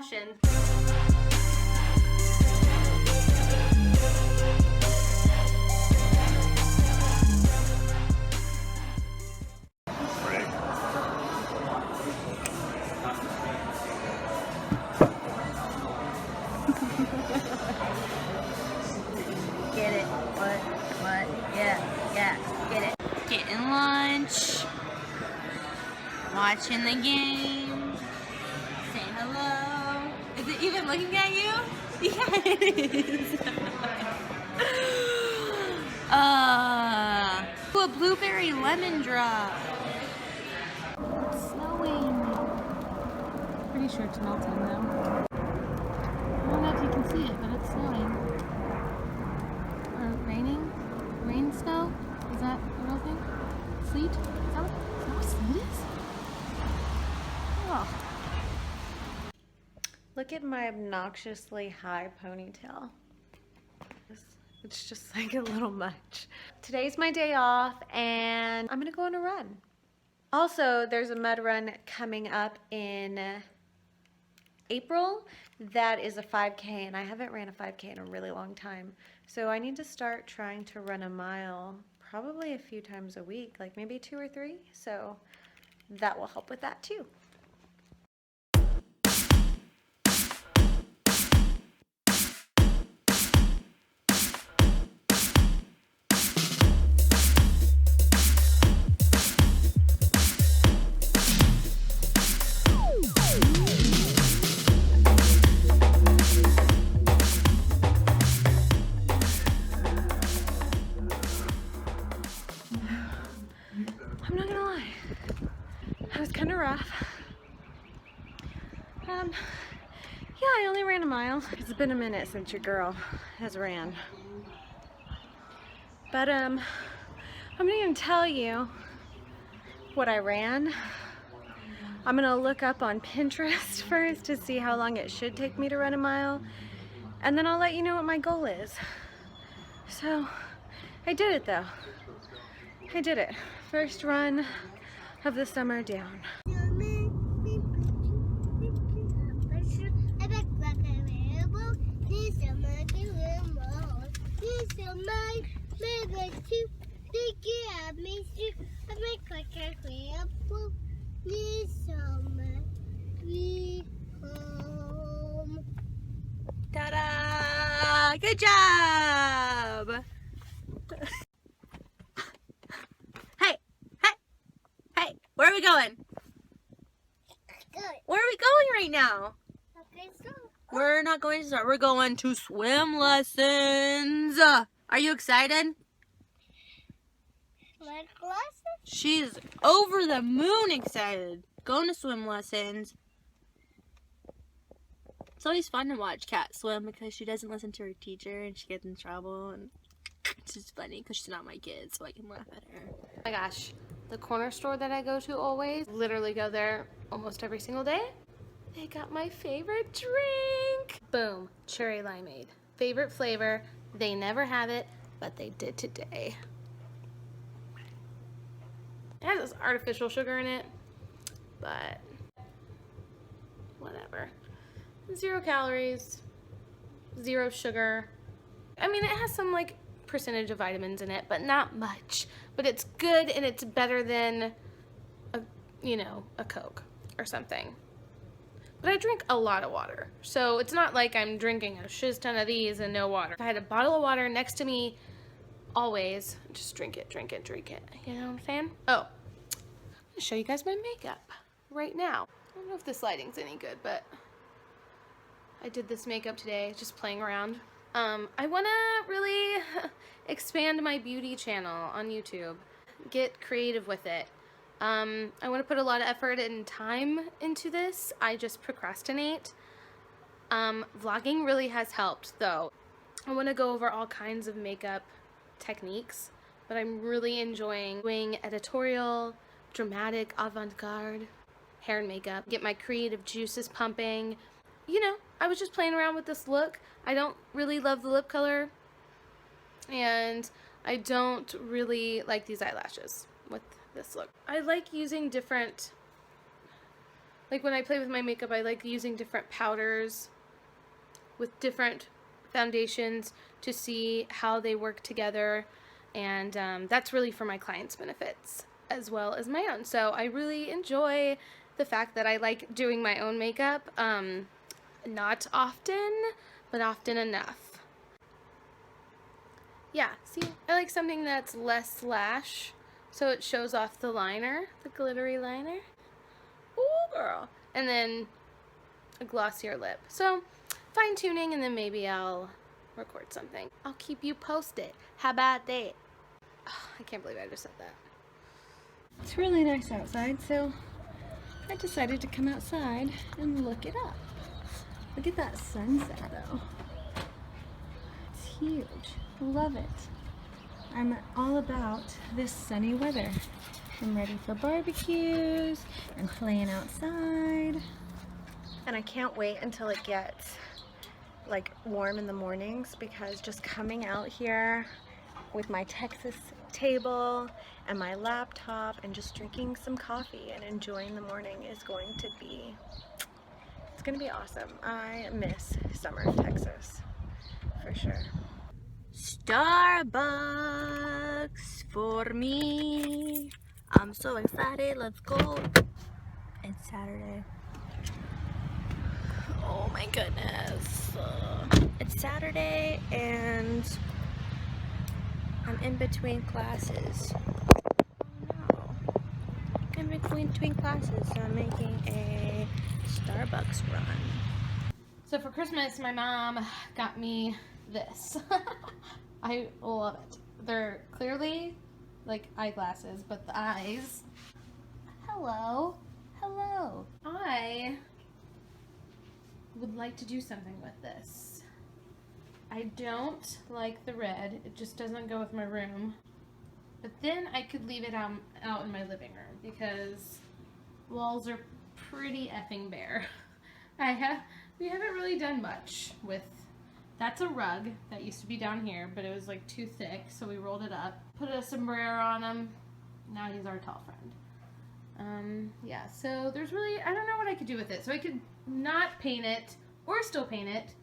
motion. Get it? What? Yeah, get it. Getting lunch. Watching the game. Saying hello. Is it even looking at you? Yeah, it is. A blueberry lemon drop. It's snowing. Pretty sure it's melting though. I don't know if you can see it, but it's snowing. Or raining? Rain snow? Is that a real thing? Sleet? Is that what sleet is? Oh. Look at my obnoxiously high ponytail. It's just like a little much. Today's my day off and I'm gonna go on a run. Also, there's a mud run coming up in April that is a 5K, and I haven't ran a 5K in a really long time. So I need to start trying to run a mile probably a few times a week, like maybe 2 or 3. So that will help with that too. I'm not gonna lie, that was kind of rough. Yeah, I only ran a mile. It's been a minute since your girl has ran. But I'm gonna even tell you what I ran. I'm gonna look up on Pinterest first to see how long it should take me to run a mile, and then I'll let you know what my goal is. So, I did it though. I did it. First run of the summer down. Ta-da! Good job! Hey, where are we going? Where are we going right now? We're not going to start. We're going to swim lessons. Are you excited? She's over the moon excited. Going to swim lessons. It's always fun to watch Kat swim because she doesn't listen to her teacher and she gets in trouble. And it's just funny because she's not my kid, so I can laugh at her. Oh my gosh. The corner store that I go to always, literally go there almost every single day. They got my favorite drink. Boom, cherry limeade. Favorite flavor. They never have it, but they did today. It has this artificial sugar in it, but whatever. 0 calories, 0 sugar. I mean, it has some like percentage of vitamins in it, but not much. But it's good and it's better than a Coke or something. But I drink a lot of water, so it's not like I'm drinking a shiz ton of these and no water. If I had a bottle of water next to me always, just drink it. You know what I'm saying? Oh, I'm gonna show you guys my makeup right now. I don't know if this lighting's any good, but I did this makeup today, just playing around. I want to really expand my beauty channel on YouTube, get creative with it. I want to put a lot of effort and time into this. I just procrastinate. Vlogging really has helped though. I want to go over all kinds of makeup techniques, but I'm really enjoying doing editorial, dramatic, avant-garde hair and makeup, get my creative juices pumping. You know, I was just playing around with this look. I don't really love the lip color, and I don't really like these eyelashes with this look. I like using different Like when I play with my makeup, I like using different powders with different foundations to see how they work together, and that's really for my clients' benefits as well as my own. So I really enjoy the fact that I like doing my own makeup. Not often, but often enough. Yeah, see, I like something that's less lash, so it shows off the liner, the glittery liner. Ooh, girl. And then a glossier lip. So fine tuning, and then maybe I'll record something. I'll keep you posted. How about that? Oh, I can't believe I just said that. It's really nice outside, so I decided to come outside and look it up. Look at that sunset though. It's huge. Love it. I'm all about this sunny weather. I'm ready for barbecues and playing outside. And I can't wait until it gets like warm in the mornings, because just coming out here with my Texas table and my laptop and just drinking some coffee and enjoying the morning is going to be, it's going to be awesome. I miss summer in Texas for sure. Starbucks for me. I'm so excited. Let's go. It's Saturday. Oh my goodness. It's Saturday and I'm in between classes. Oh no. In between classes, so I'm making a Starbucks run. So for Christmas, my mom got me this. I love it. They're clearly like eyeglasses, but the eyes. Hello. Hello. I would like to do something with this. I don't like the red. It just doesn't go with my room. But then I could leave it out in my living room because walls are pretty effing bare. We haven't really done much with. That's a rug that used to be down here, but it was like too thick, so we rolled it up, put a sombrero on him. Now he's our tall friend. Yeah, so there's really, I don't know what I could do with it. So I could not paint it, or still paint it,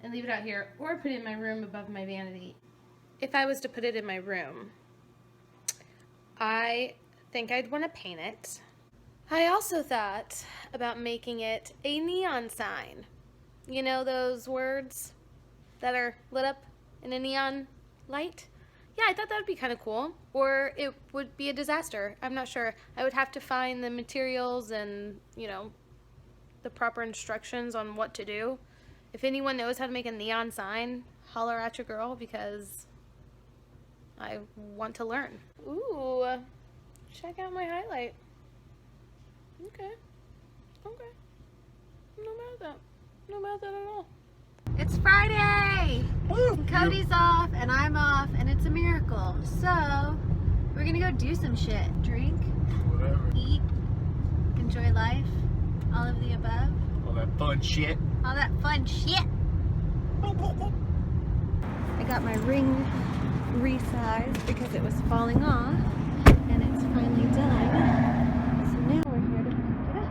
and leave it out here, or put it in my room above my vanity. If I was to put it in my room, I think I'd want to paint it. I also thought about making it a neon sign. You know those words that are lit up in a neon light? Yeah, I thought that would be kind of cool. Or it would be a disaster. I'm not sure. I would have to find the materials and, you know, the proper instructions on what to do. If anyone knows how to make a neon sign, holler at your girl, because I want to learn. Ooh, check out my highlight. Okay. I'm not mad at that. Not mad at that at all. It's Friday! Woo! Cody's off and I'm off, and it's a miracle. So, we're gonna go do some shit. Drink, Whatever. eat, enjoy life, all of the above. All that fun shit. All that fun shit! I got my ring resized because it was falling off, and it's finally done. So now we're here to pick it up.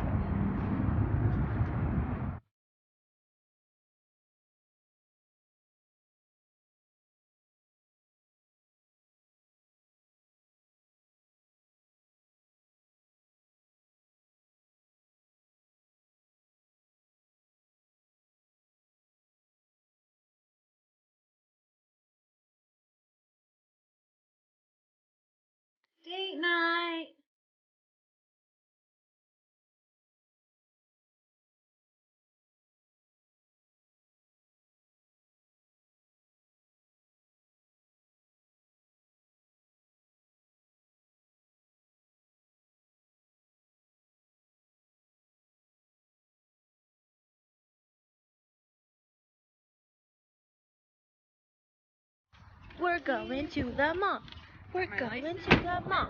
Date night! We're going to the mall. We're going to the mall.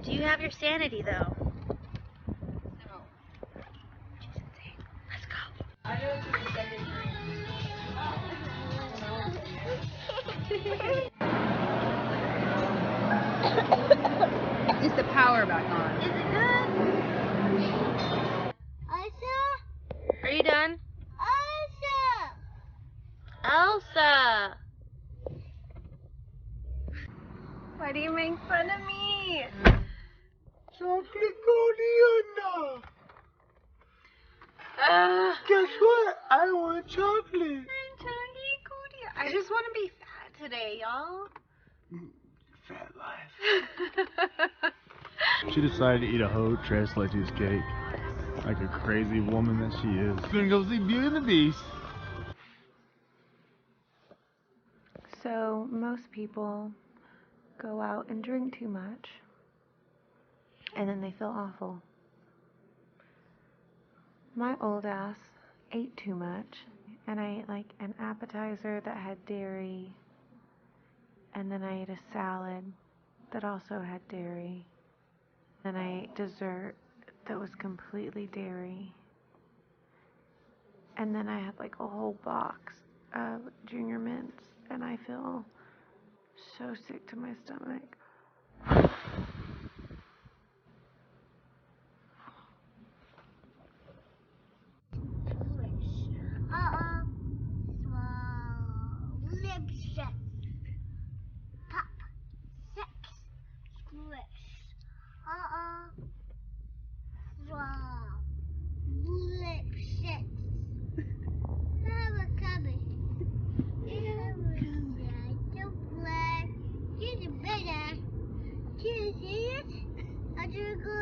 Do you have your sanity though? No. Let's go. Is the power back on? Is it good? Elsa! Why do you make fun of me? Chocolate Cody. Guess what? I want chocolate. I'm Chocolate Cody. I just want to be fat today, y'all. Fat life. She decided to eat a whole trestle cheesecake. Like a crazy woman that she is. Gonna go see Beauty and the Beast. So, most people go out and drink too much, and then they feel awful. My old ass ate too much, and I ate like an appetizer that had dairy, and then I ate a salad that also had dairy. Then I ate dessert that was completely dairy. And then I had like a whole box of Junior Mints, and I feel so sick to my stomach. Lipstick. Pop. Sex. Squish. Swallow. Lipstick. Have a cubby. Don't play. Here's a better. Choose it. I do go